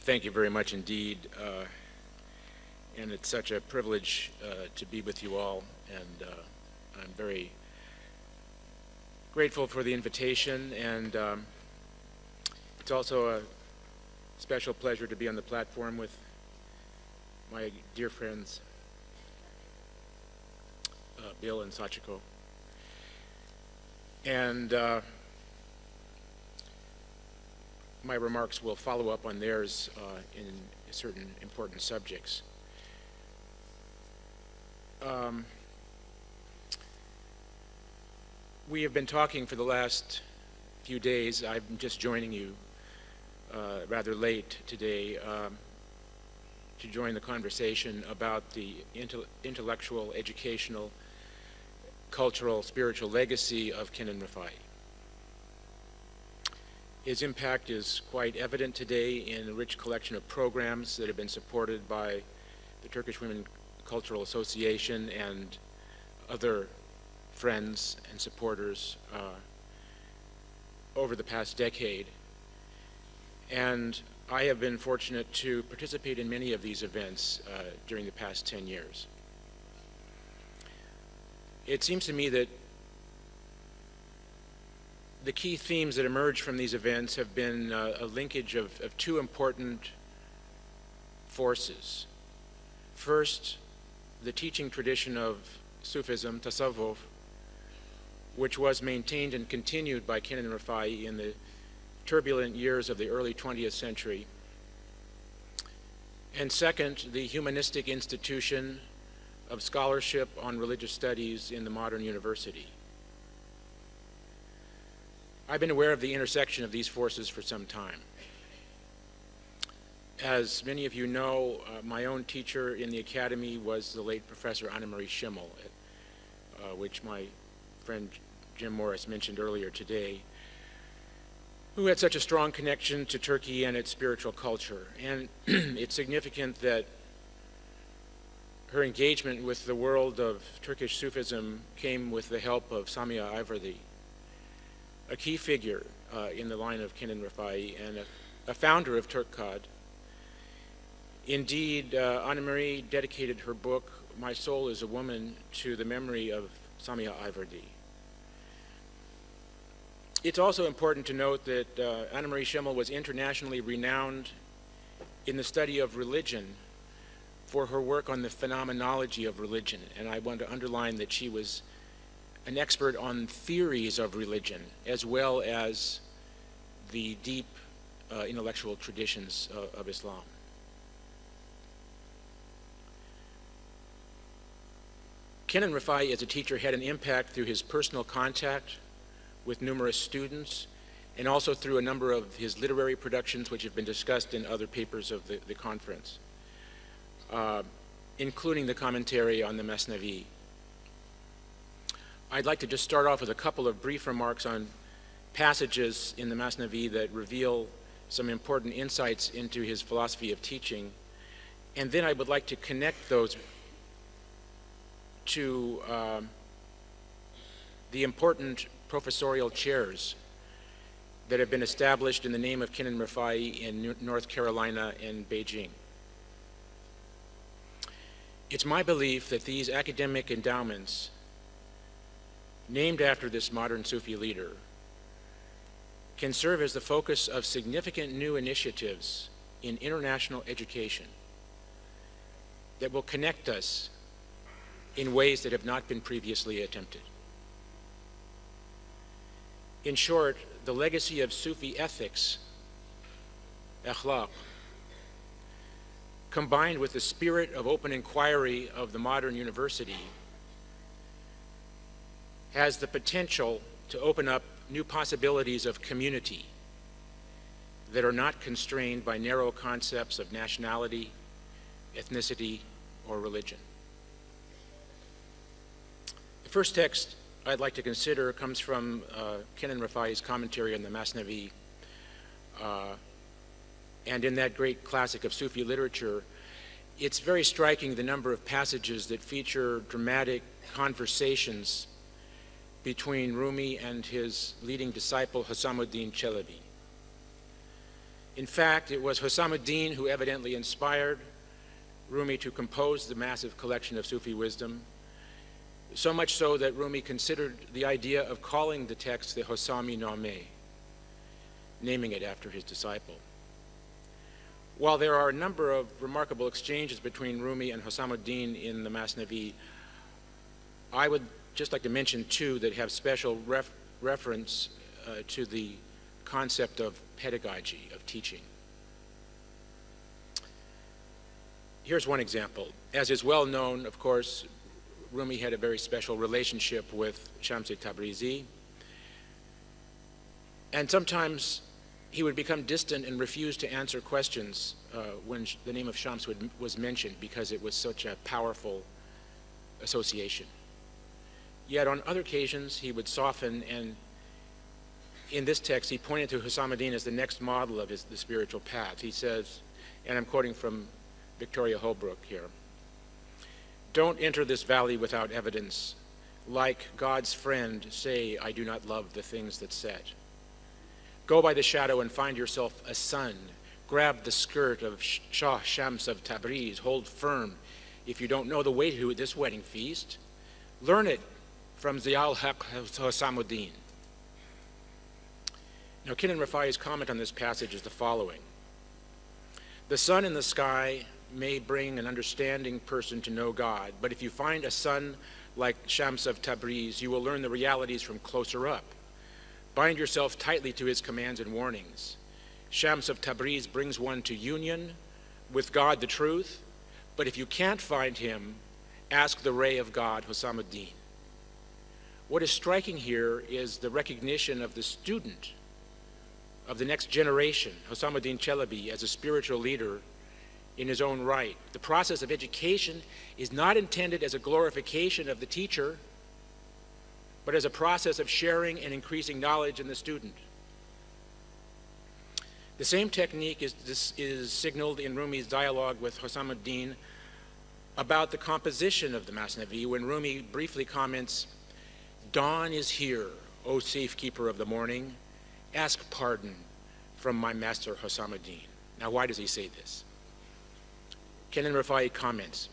Thank you very much indeed. And it's such a privilege to be with you all, and I'm very grateful for the invitation, and it's also a special pleasure to be on the platform with my dear friends Bill and Sachiko. And my remarks will follow up on theirs in certain important subjects. We have been talking for the last few days. I'm just joining you rather late today to join the conversation about the intellectual, educational, cultural, spiritual legacy of Kenan Rifai. His impact is quite evident today in a rich collection of programs that have been supported by the Turkish Women Cultural Association and other friends and supporters over the past decade. And I have been fortunate to participate in many of these events during the past 10 years. It seems to me that the key themes that emerge from these events have been a linkage of two important forces. First, the teaching tradition of Sufism, Tasawwuf, which was maintained and continued by Kenan Rifai in the turbulent years of the early 20th century. And second, the humanistic institution of scholarship on religious studies in the modern university. I've been aware of the intersection of these forces for some time. As many of you know, my own teacher in the academy was the late Professor Annemarie Schimmel, which my friend Jim Morris mentioned earlier today, who had such a strong connection to Turkey and its spiritual culture. And it's significant that her engagement with the world of Turkish Sufism came with the help of Samiha Ayverdi, a key figure in the line of Kenan Rifai and a founder of Turkkad. Indeed, Annemarie dedicated her book, My Soul is a Woman, to the memory of Samiha Ayverdi. It's also important to note that Annemarie Schimmel was internationally renowned in the study of religion for her work on the phenomenology of religion, and I want to underline that she was an expert on theories of religion as well as the deep intellectual traditions of Islam. Kenan Rifai as a teacher had an impact through his personal contact with numerous students and also through a number of his literary productions which have been discussed in other papers of the conference, including the commentary on the Masnawi. I'd like to just start off with a couple of brief remarks on passages in the Masnawi that reveal some important insights into his philosophy of teaching, and then I would like to connect those to the important professorial chairs that have been established in the name of Kenan Rifai in North Carolina and Beijing. It's my belief that these academic endowments, named after this modern Sufi leader, can serve as the focus of significant new initiatives in international education that will connect us in ways that have not been previously attempted. In short, the legacy of Sufi ethics, akhlaq, combined with the spirit of open inquiry of the modern university, has the potential to open up new possibilities of community that are not constrained by narrow concepts of nationality, ethnicity, or religion. The first text I'd like to consider comes from Kenan Rifai's commentary on the Masnawi. And in that great classic of Sufi literature, it's very striking the number of passages that feature dramatic conversations between Rumi and his leading disciple, Husamuddin Chelebi. In fact, it was Husamuddin who evidently inspired Rumi to compose the massive collection of Sufi wisdom, so much so that Rumi considered the idea of calling the text the Hosami Nameh, naming it after his disciple. While there are a number of remarkable exchanges between Rumi and Husamuddin in the Masnawi, I would just like to mention two that have special reference to the concept of pedagogy, of teaching. Here's one example. As is well known, of course, Rumi had a very special relationship with Shams Tabrizi, and sometimes he would become distant and refuse to answer questions when the name of Shams was mentioned, because it was such a powerful association. Yet on other occasions he would soften, and in this text he pointed to Husamuddin as the next model of the spiritual path. He says, and I'm quoting from Victoria Holbrook here, "Don't enter this valley without evidence. Like God's friend, say, I do not love the things that set. Go by the shadow and find yourself a sun. Grab the skirt of Shah Shams of Tabriz. Hold firm if you don't know the way to this wedding feast. Learn it from Ziaul Haq Husamuddin." Now, Kenan Rifai's comment on this passage is the following: "The sun in the sky may bring an understanding person to know God, but if you find a sun like Shams of Tabriz, you will learn the realities from closer up. Bind yourself tightly to his commands and warnings. Shams of Tabriz brings one to union with God, the truth, but if you can't find him, ask the ray of God, Husamuddin." What is striking here is the recognition of the student, of the next generation, Husamuddin Chelebi, as a spiritual leader in his own right. The process of education is not intended as a glorification of the teacher, but as a process of sharing and increasing knowledge in the student. The same technique is signaled in Rumi's dialogue with Husamuddin about the composition of the Masnawi, when Rumi briefly comments, "Dawn is here, O safekeeper of the morning. Ask pardon from my master Husamuddin." Now, why does he say this? Kenan Rifai comments,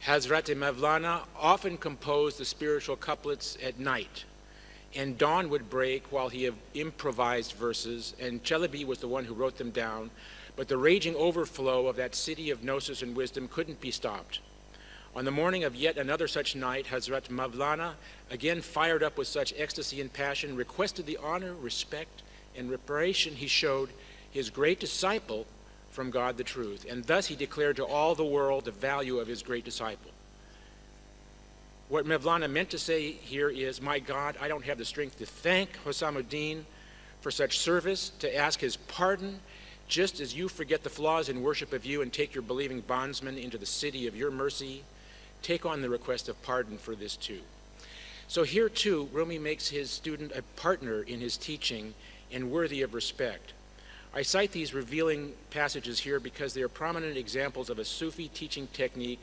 "Hazrat Mevlana often composed the spiritual couplets at night, and dawn would break while he improvised verses, and Chelebi was the one who wrote them down, but the raging overflow of that city of gnosis and wisdom couldn't be stopped. On the morning of yet another such night, Hazrat Mevlana, again fired up with such ecstasy and passion, requested the honor, respect, and reparation he showed his great disciple from God the truth, and thus he declared to all the world the value of his great disciple." What Mevlana meant to say here is, my God, I don't have the strength to thank Husamuddin for such service, to ask his pardon, just as you forget the flaws in worship of you and take your believing bondsmen into the city of your mercy. Take on the request of pardon for this too. So here too, Rumi makes his student a partner in his teaching and worthy of respect. I cite these revealing passages here because they are prominent examples of a Sufi teaching technique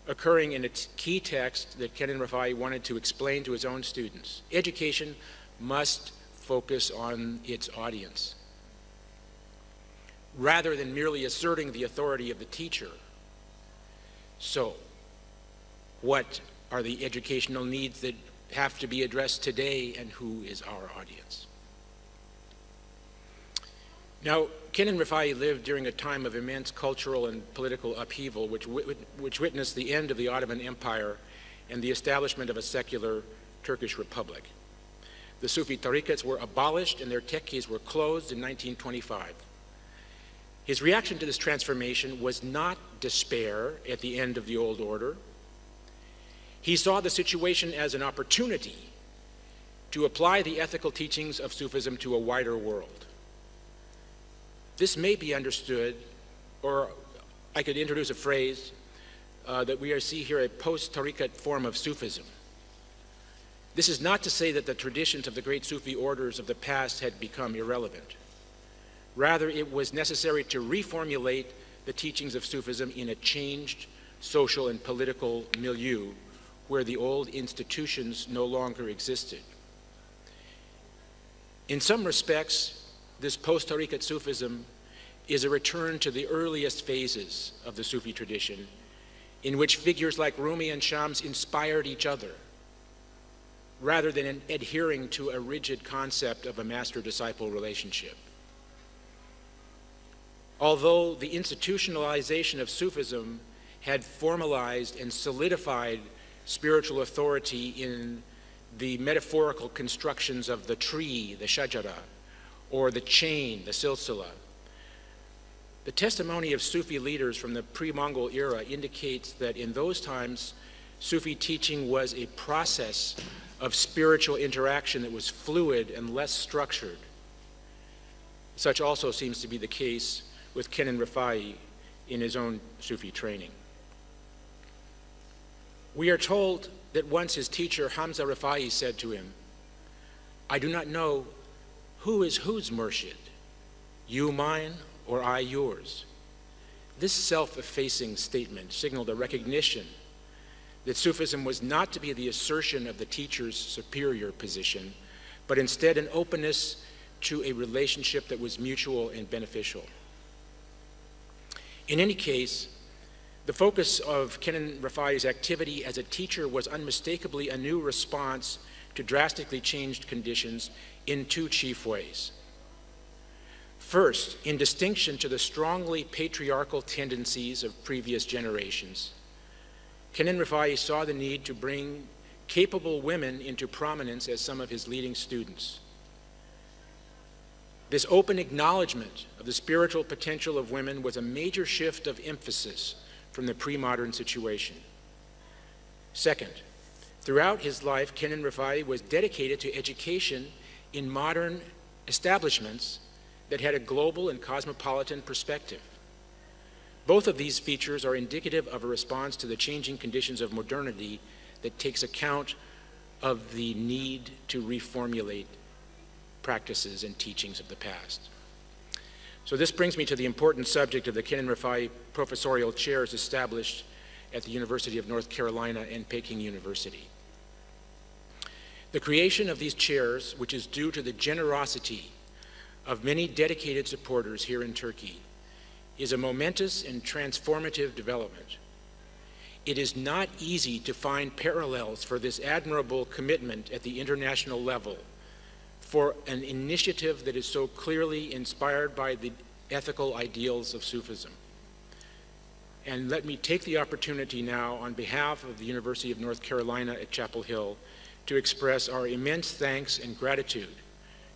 occurring in a key text that Kenan Rifai wanted to explain to his own students. Education must focus on its audience, rather than merely asserting the authority of the teacher. So, what are the educational needs that have to be addressed today, and who is our audience? Now, Kenan Rifai lived during a time of immense cultural and political upheaval, which witnessed the end of the Ottoman Empire and the establishment of a secular Turkish republic. The Sufi tariqats were abolished and their tekkees were closed in 1925. His reaction to this transformation was not despair at the end of the old order. He saw the situation as an opportunity to apply the ethical teachings of Sufism to a wider world. This may be understood, or I could introduce a phrase that we see here, a post-tariqat form of Sufism. This is not to say that the traditions of the great Sufi orders of the past had become irrelevant. Rather, it was necessary to reformulate the teachings of Sufism in a changed social and political milieu where the old institutions no longer existed. In some respects, this post-Tariqat Sufism is a return to the earliest phases of the Sufi tradition, in which figures like Rumi and Shams inspired each other, rather than adhering to a rigid concept of a master-disciple relationship. Although the institutionalization of Sufism had formalized and solidified spiritual authority in the metaphorical constructions of the tree, the shajara, or the chain, the silsila, the testimony of Sufi leaders from the pre-Mongol era indicates that in those times, Sufi teaching was a process of spiritual interaction that was fluid and less structured. Such also seems to be the case with Kenan Rifai in his own Sufi training. We are told that once his teacher Hamza Rifai said to him, "I do not know who is whose murshid, you mine or I yours." This self-effacing statement signaled a recognition that Sufism was not to be the assertion of the teacher's superior position, but instead an openness to a relationship that was mutual and beneficial. In any case, the focus of Kenan Rifai's activity as a teacher was unmistakably a new response to drastically changed conditions in two chief ways. First, in distinction to the strongly patriarchal tendencies of previous generations, Kenan Rifai saw the need to bring capable women into prominence as some of his leading students. This open acknowledgement of the spiritual potential of women was a major shift of emphasis from the pre-modern situation. Second, throughout his life, Kenan Rifai was dedicated to education in modern establishments that had a global and cosmopolitan perspective. Both of these features are indicative of a response to the changing conditions of modernity that takes account of the need to reformulate practices and teachings of the past. So this brings me to the important subject of the Kenan Rifai professorial chairs established at the University of North Carolina and Peking University. The creation of these chairs, which is due to the generosity of many dedicated supporters here in Turkey, is a momentous and transformative development. It is not easy to find parallels for this admirable commitment at the international level for an initiative that is so clearly inspired by the ethical ideals of Sufism. And let me take the opportunity now on behalf of the University of North Carolina at Chapel Hill to express our immense thanks and gratitude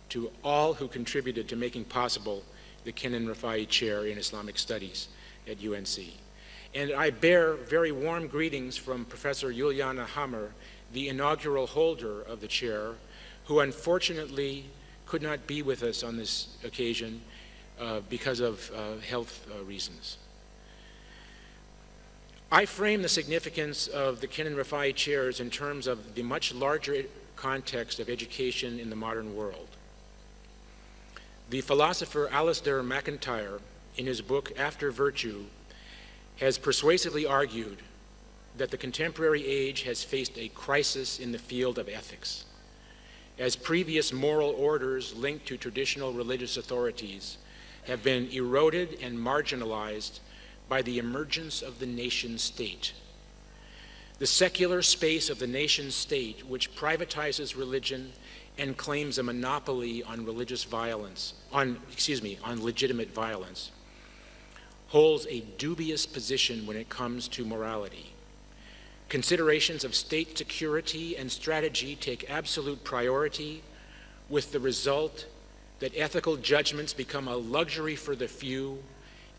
to all who contributed to making possible the Kenan Rifai Chair in Islamic Studies at UNC. And I bear very warm greetings from Professor Juliana Hammer, the inaugural holder of the chair, who unfortunately could not be with us on this occasion because of health reasons. I frame the significance of the Kenan Rifai chairs in terms of the much larger context of education in the modern world. The philosopher Alasdair MacIntyre, in his book After Virtue, has persuasively argued that the contemporary age has faced a crisis in the field of ethics, as previous moral orders linked to traditional religious authorities have been eroded and marginalized by the emergence of the nation state. The secular space of the nation state, which privatizes religion and claims a monopoly on religious violence, on legitimate violence, holds a dubious position when it comes to morality. Considerations of state security and strategy take absolute priority, with the result that ethical judgments become a luxury for the few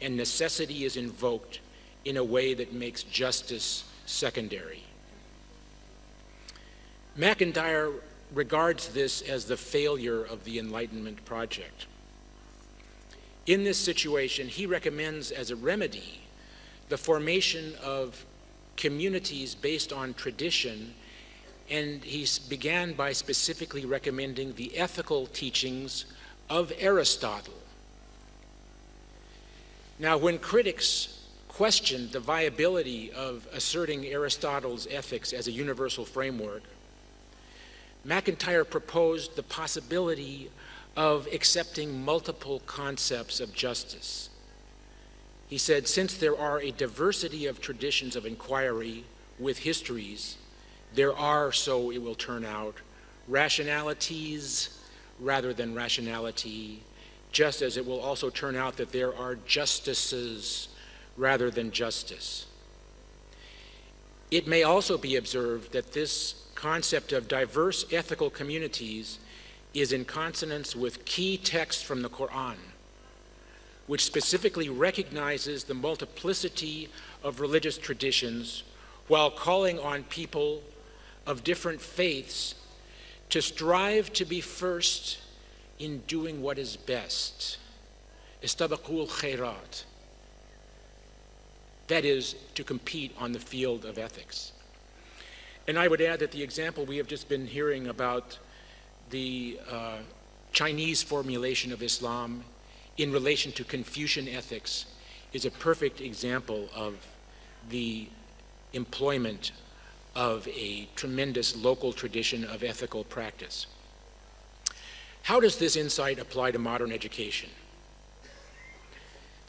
and necessity is invoked in a way that makes justice secondary. MacIntyre regards this as the failure of the Enlightenment project. In this situation, he recommends as a remedy the formation of communities based on tradition, and he began by specifically recommending the ethical teachings of Aristotle. Now, when critics questioned the viability of asserting Aristotle's ethics as a universal framework, MacIntyre proposed the possibility of accepting multiple concepts of justice. He said, since there are a diversity of traditions of inquiry with histories, there are, so it will turn out, rationalities rather than rationality, just as it will also turn out that there are justices rather than justice. It may also be observed that this concept of diverse ethical communities is in consonance with key texts from the Quran, which specifically recognizes the multiplicity of religious traditions while calling on people of different faiths to strive to be first in doing what is best. Istabaqul khairat. That is, to compete on the field of ethics. And I would add that the example we have just been hearing about the Chinese formulation of Islam in relation to Confucian ethics is a perfect example of the employment of a tremendous local tradition of ethical practice. How does this insight apply to modern education?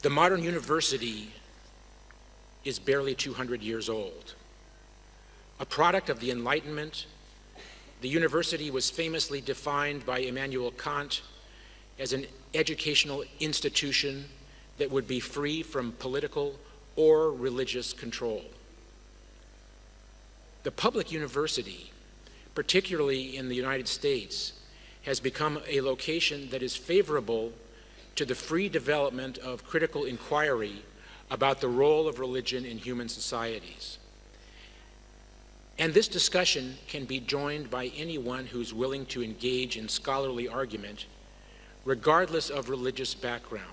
The modern university is barely 200 years old. A product of the Enlightenment, the university was famously defined by Immanuel Kant as an educational institution that would be free from political or religious control. The public university, particularly in the United States, has become a location that is favorable to the free development of critical inquiry about the role of religion in human societies. And this discussion can be joined by anyone who's willing to engage in scholarly argument, regardless of religious background.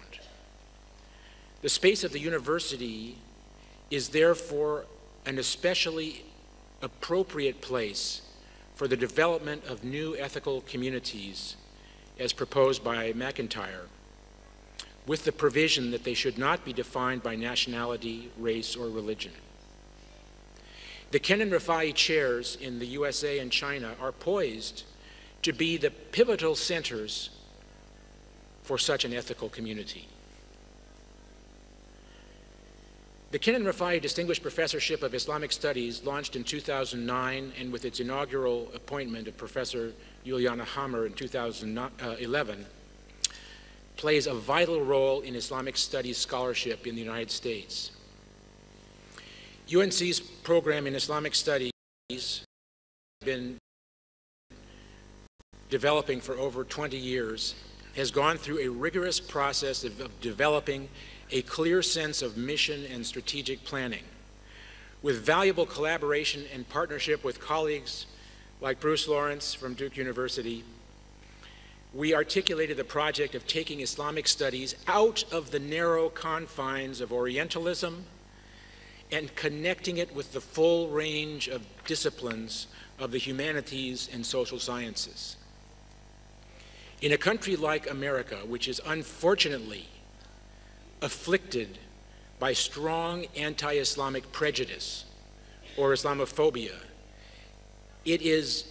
The space of the university is therefore an especially appropriate place for the development of new ethical communities as proposed by McIntyre, with the provision that they should not be defined by nationality, race, or religion. The Kenan Rifai chairs in the USA and China are poised to be the pivotal centers for such an ethical community. The Kenan Rifai Distinguished Professorship of Islamic Studies, launched in 2009 and with its inaugural appointment of Professor Juliana Hammer in 2011, plays a vital role in Islamic studies scholarship in the United States. UNC's program in Islamic studies has been developing for over 20 years, has gone through a rigorous process of developing a clear sense of mission and strategic planning, with valuable collaboration and partnership with colleagues like Bruce Lawrence from Duke University. We articulated the project of taking Islamic studies out of the narrow confines of Orientalism and connecting it with the full range of disciplines of the humanities and social sciences. In a country like America, which is unfortunately afflicted by strong anti-Islamic prejudice or Islamophobia, it is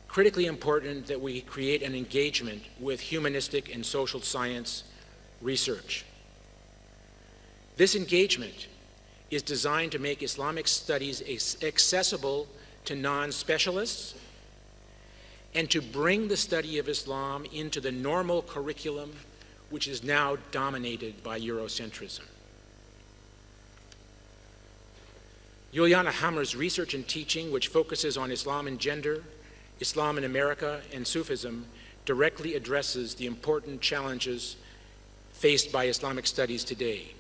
critically important that we create an engagement with humanistic and social science research. This engagement is designed to make Islamic studies accessible to non-specialists and to bring the study of Islam into the normal curriculum, which is now dominated by Eurocentrism. Juliana Hammer's research and teaching, which focuses on Islam and gender, Islam in America, and Sufism, directly addresses the important challenges faced by Islamic studies today.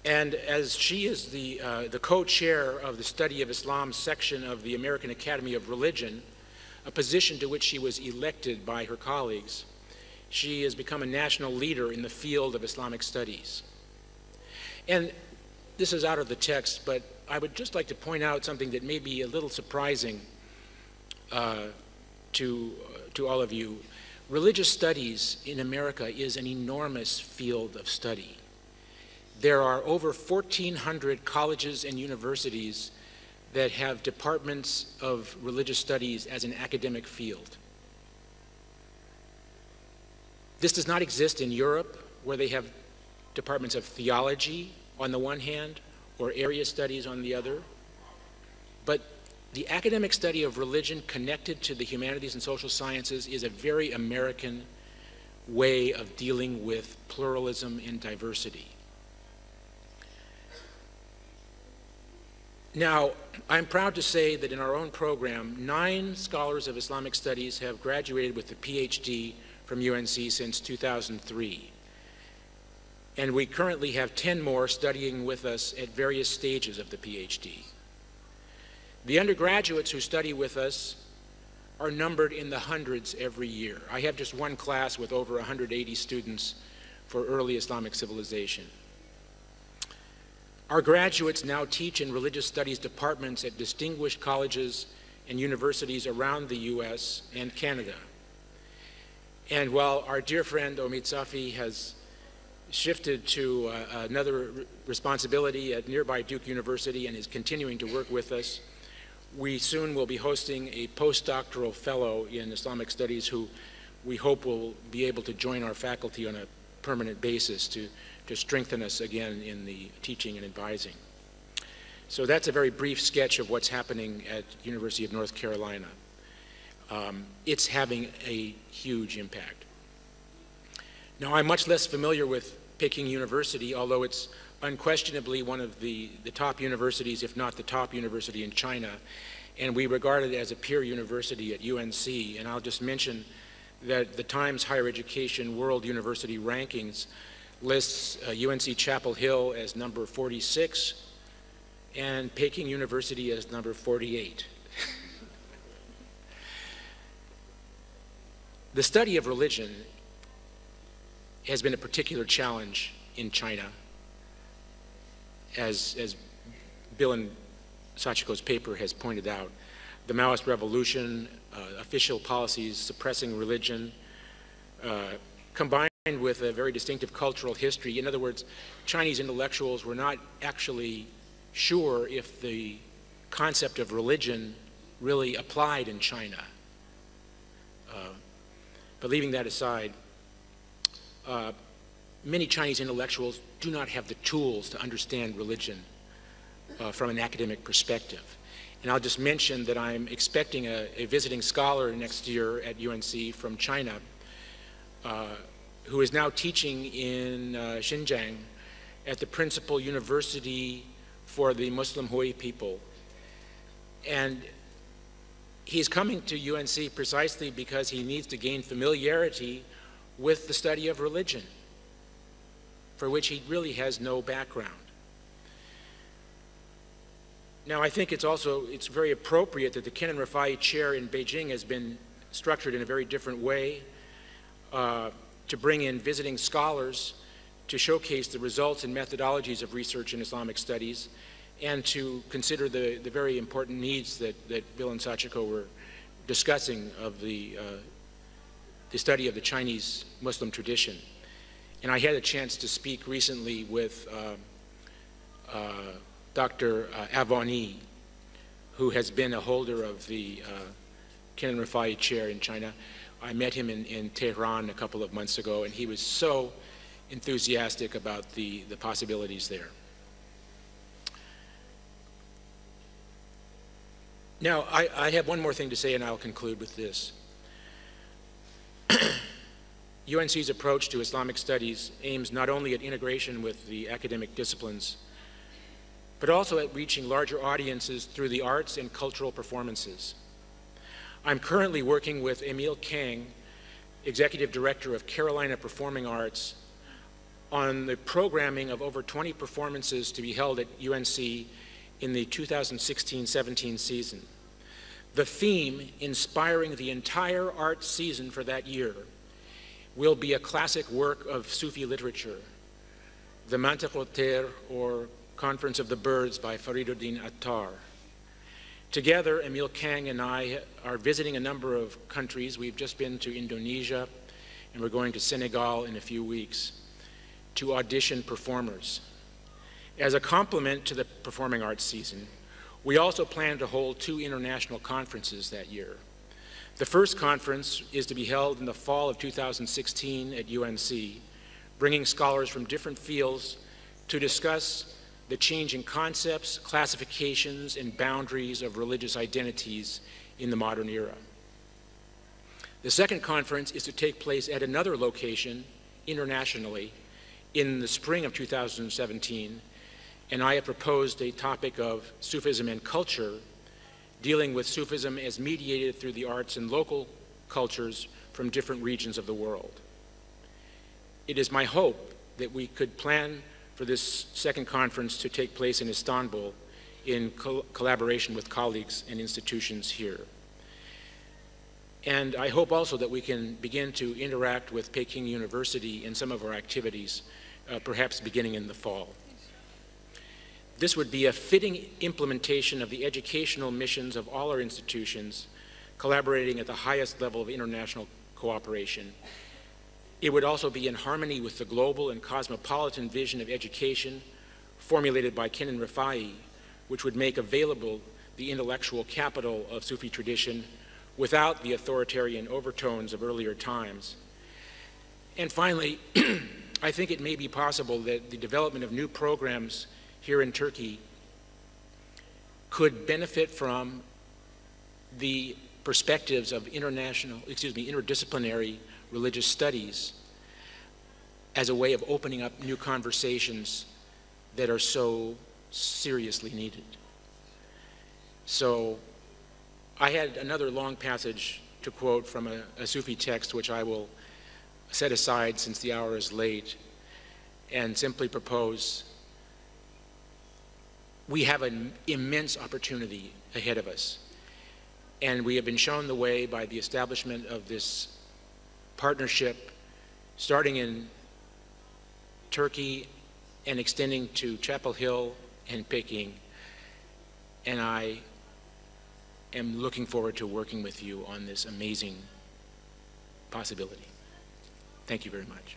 And as she is the co-chair of the Study of Islam section of the American Academy of Religion, a position to which she was elected by her colleagues, she has become a national leader in the field of Islamic studies. And this is out of the text, but I would just like to point out something that may be a little surprising to all of you. Religious studies in America is an enormous field of study. There are over 1,400 colleges and universities that have departments of religious studies as an academic field. This does not exist in Europe, where they have departments of theology on the one hand, or area studies on the other. But the academic study of religion connected to the humanities and social sciences is a very American way of dealing with pluralism and diversity. Now, I'm proud to say that in our own program, 9 scholars of Islamic studies have graduated with a PhD from UNC since 2003. And we currently have 10 more studying with us at various stages of the PhD. The undergraduates who study with us are numbered in the hundreds every year. I have just one class with over 180 students for early Islamic civilization. Our graduates now teach in religious studies departments at distinguished colleges and universities around the US and Canada. And while our dear friend Omid Safi has shifted to another responsibility at nearby Duke University and is continuing to work with us, we soon will be hosting a postdoctoral fellow in Islamic studies who we hope will be able to join our faculty on a permanent basis to strengthen us again in the teaching and advising. So that's a very brief sketch of what's happening at University of North Carolina. It's having a huge impact. Now, I'm much less familiar with Peking University, although it's unquestionably one of the top universities, if not the top university in China, and we regard it as a peer university at UNC. And I'll just mention that the Times Higher Education World University Rankings lists UNC Chapel Hill as number 46 and Peking University as number 48. The study of religion has been a particular challenge in China. As Bill and Sachiko's paper has pointed out, the Maoist revolution, official policies suppressing religion, combined with a very distinctive cultural history. In other words, Chinese intellectuals were not actually sure if the concept of religion really applied in China. But leaving that aside, many Chinese intellectuals do not have the tools to understand religion from an academic perspective. And I'll just mention that I'm expecting a visiting scholar next year at UNC from China who is now teaching in Xinjiang at the principal university for the Muslim Hui people. And he's coming to UNC precisely because he needs to gain familiarity with the study of religion, for which he really has no background. Now, I think it's very appropriate that the Kenan Rifai Chair in Beijing has been structured in a very different way to bring in visiting scholars to showcase the results and methodologies of research in Islamic studies and to consider the very important needs that Bill and Sachiko were discussing of the study of the Chinese Muslim tradition. And I had a chance to speak recently with Dr. Avani, who has been a holder of the Kenan Rifai Chair in China. I met him in Tehran a couple of months ago, and he was so enthusiastic about the possibilities there. Now, I have one more thing to say, and I'll conclude with this. UNC's approach to Islamic studies aims not only at integration with the academic disciplines, but also at reaching larger audiences through the arts and cultural performances. I'm currently working with Emil Kang, Executive Director of Carolina Performing Arts, on the programming of over 20 performances to be held at UNC in the 2016-17 season. The theme inspiring the entire art season for that year will be a classic work of Sufi literature, the Mantiq-o-Tayr, or Conference of the Birds by Fariduddin Attar. Together, Emil Kang and I are visiting a number of countries. We've just been to Indonesia, and we're going to Senegal in a few weeks to audition performers. As a complement to the performing arts season, we also plan to hold 2 international conferences that year. The first conference is to be held in the fall of 2016 at UNC, bringing scholars from different fields to discuss the changing concepts, classifications, and boundaries of religious identities in the modern era. The second conference is to take place at another location internationally in the spring of 2017, and I have proposed a topic of Sufism and culture, dealing with Sufism as mediated through the arts and local cultures from different regions of the world. It is my hope that we could plan for this second conference to take place in Istanbul in collaboration with colleagues and institutions here. And I hope also that we can begin to interact with Peking University in some of our activities, perhaps beginning in the fall. This would be a fitting implementation of the educational missions of all our institutions, collaborating at the highest level of international cooperation. It would also be in harmony with the global and cosmopolitan vision of education formulated by Kenan Rifai, which would make available the intellectual capital of Sufi tradition without the authoritarian overtones of earlier times. And finally, I think it may be possible that the development of new programs here in Turkey could benefit from the perspectives of interdisciplinary religious studies as a way of opening up new conversations that are so seriously needed. So I had another long passage to quote from a Sufi text, which I will set aside since the hour is late, and simply propose we have an immense opportunity ahead of us. And we have been shown the way by the establishment of this partnership starting in Turkey and extending to Chapel Hill and Peking. And I am looking forward to working with you on this amazing possibility. Thank you very much.